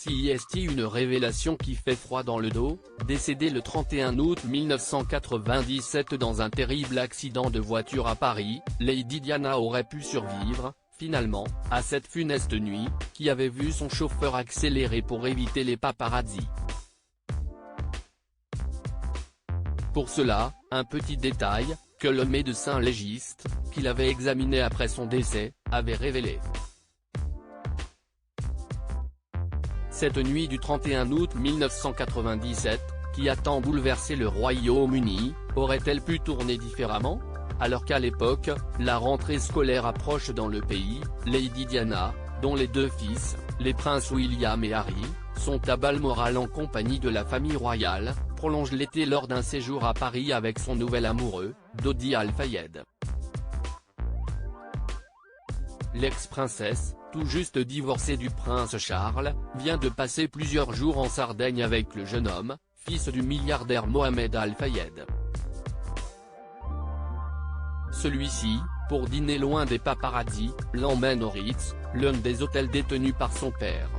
CIST, une révélation qui fait froid dans le dos. Décédée le 31 août 1997 dans un terrible accident de voiture à Paris, Lady Diana aurait pu survivre, finalement, à cette funeste nuit, qui avait vu son chauffeur accélérer pour éviter les paparazzis. Pour cela, un petit détail, que le médecin légiste, qui l'avait examiné après son décès, avait révélé. Cette nuit du 31 août 1997, qui a tant bouleversé le Royaume-Uni, aurait-elle pu tourner différemment? Alors qu'à l'époque, la rentrée scolaire approche dans le pays, Lady Diana, dont les deux fils, les princes William et Harry, sont à Balmoral en compagnie de la famille royale, prolonge l'été lors d'un séjour à Paris avec son nouvel amoureux, Dodi Al-Fayed. L'ex-princesse, tout juste divorcée du prince Charles, vient de passer plusieurs jours en Sardaigne avec le jeune homme, fils du milliardaire Mohamed Al-Fayed. Celui-ci, pour dîner loin des paparazzis, l'emmène au Ritz, l'un des hôtels détenus par son père.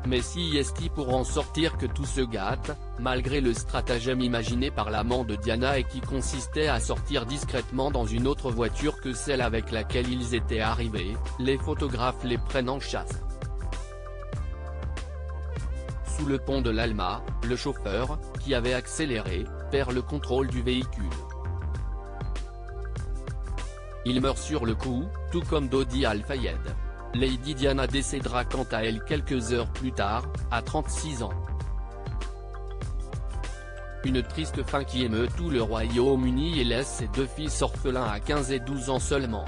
Mais CIST pour en sortir que tout se gâte, malgré le stratagème imaginé par l'amant de Diana et qui consistait à sortir discrètement dans une autre voiture que celle avec laquelle ils étaient arrivés, les photographes les prennent en chasse. Sous le pont de l'Alma, le chauffeur, qui avait accéléré, perd le contrôle du véhicule. Il meurt sur le coup, tout comme Dodi Al-Fayed. Lady Diana décédera quant à elle quelques heures plus tard, à 36 ans. Une triste fin qui émeut tout le Royaume-Uni et laisse ses deux fils orphelins à 15 et 12 ans seulement.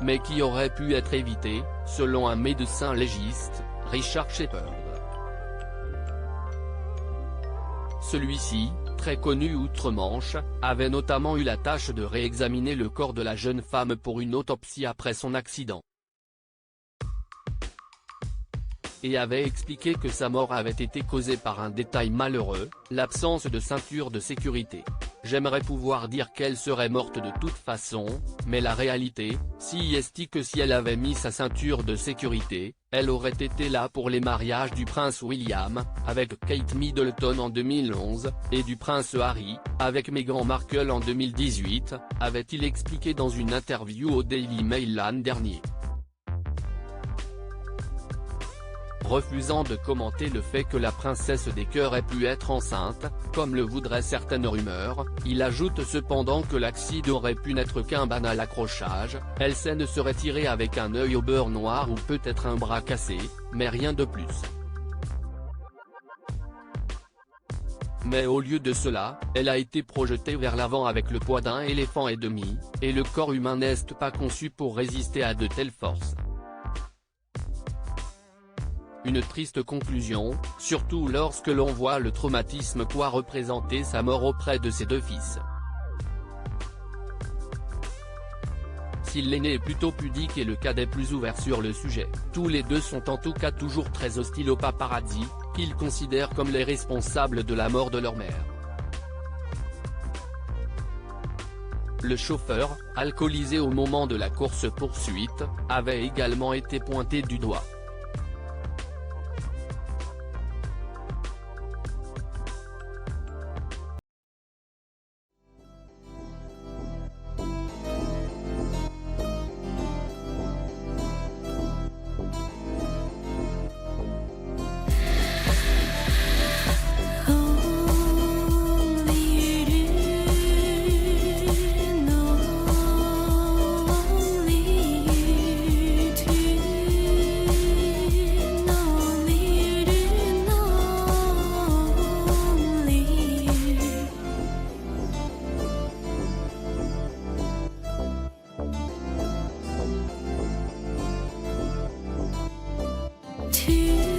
Mais qui aurait pu être évitée, selon un médecin légiste, Richard Shepherd. Celui-ci, très connu outre-Manche, avait notamment eu la tâche de réexaminer le corps de la jeune femme pour une autopsie après son accident. Et avait expliqué que sa mort avait été causée par un détail malheureux, l'absence de ceinture de sécurité. J'aimerais pouvoir dire qu'elle serait morte de toute façon, mais la réalité, CIST que si elle avait mis sa ceinture de sécurité, elle aurait été là pour les mariages du prince William, avec Kate Middleton en 2011, et du prince Harry, avec Meghan Markle en 2018, avait-il expliqué dans une interview au Daily Mail l'an dernier. Refusant de commenter le fait que la princesse des cœurs ait pu être enceinte, comme le voudraient certaines rumeurs, il ajoute cependant que l'accident aurait pu n'être qu'un banal accrochage, elle ne serait tirée avec un œil au beurre noir ou peut-être un bras cassé, mais rien de plus. Mais au lieu de cela, elle a été projetée vers l'avant avec le poids d'un éléphant et demi, et le corps humain n'est pas conçu pour résister à de telles forces. Une triste conclusion, surtout lorsque l'on voit le traumatisme qu'a représenté sa mort auprès de ses deux fils. Si l'aîné est plutôt pudique et le cadet plus ouvert sur le sujet, tous les deux sont en tout cas toujours très hostiles aux paparazzi, qu'ils considèrent comme les responsables de la mort de leur mère. Le chauffeur, alcoolisé au moment de la course-poursuite, avait également été pointé du doigt. To